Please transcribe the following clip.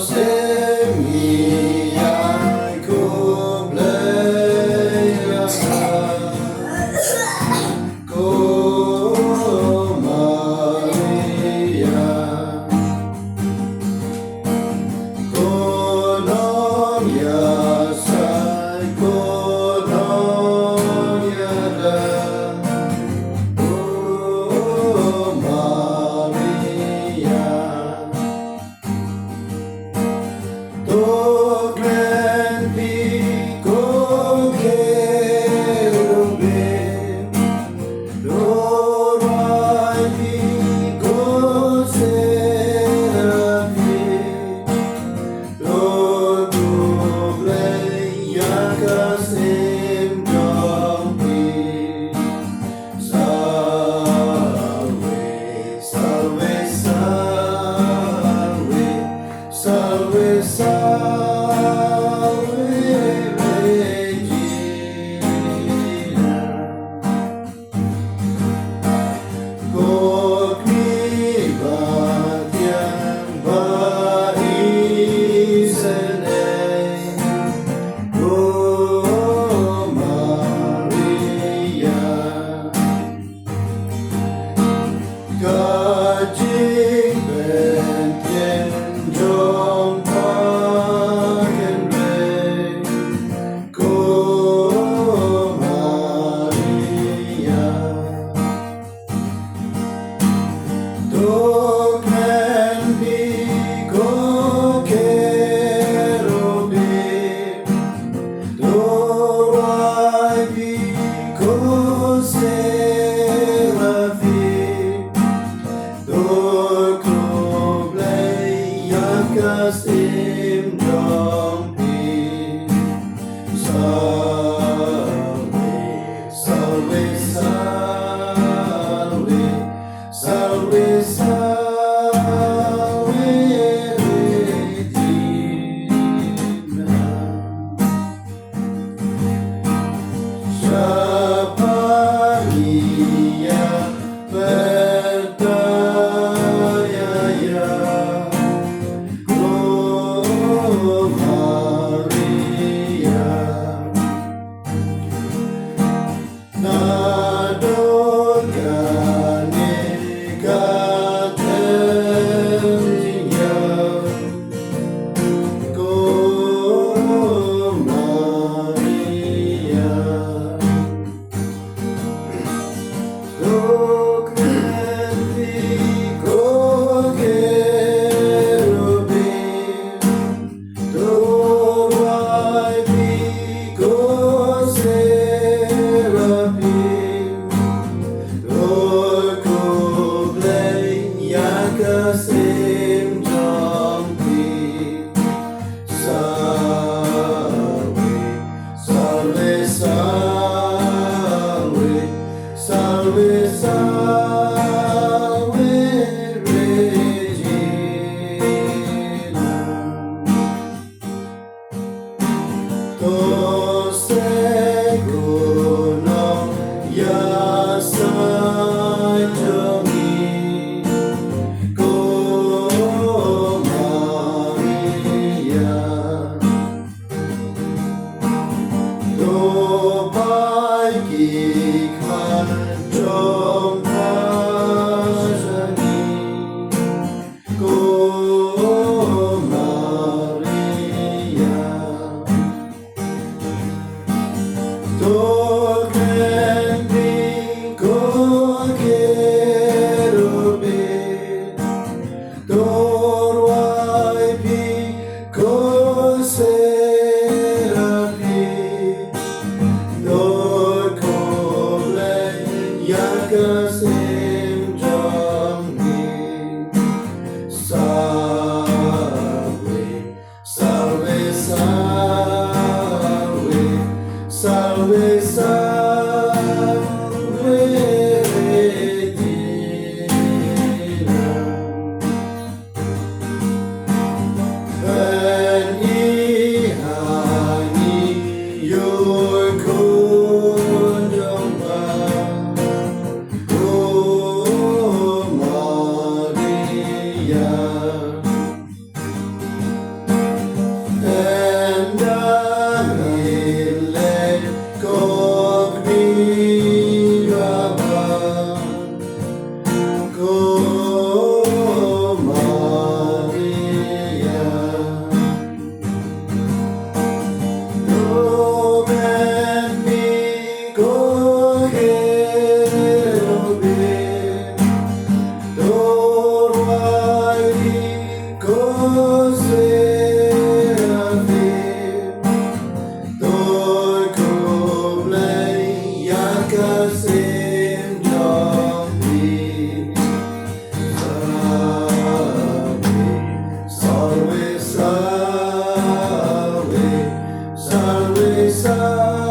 Syiem iaikhublei ko Maria konon yasai konon yada Maria Tokmen piko kerubim, dorai piko serafim, iaikhublei yakasim jampi, salve, salve, salve, salve, salve, Regina. Cognibat iam baisenei, O Maria. Kajing bentien jom paken bei, Ko Maria. Tokmen piko kerubim, dorai piko serafim, iaikhublei yakasim jampi, salve, salve, salve, salve, salve, Regina. Shapania percaya ko Maria. Nadogane katemjinya ko Maria. Tokmen piko kerubim, dorai piko serafim, iaikhublei yakasim jampi, salve, salve, salve, salve, salve, Regina. Tosekuno yasai jami, Ko Maria. Dobai kikhan jom pasani, Ko Maria. Tokmen piko kerubim, dorai piko serafim, Teresa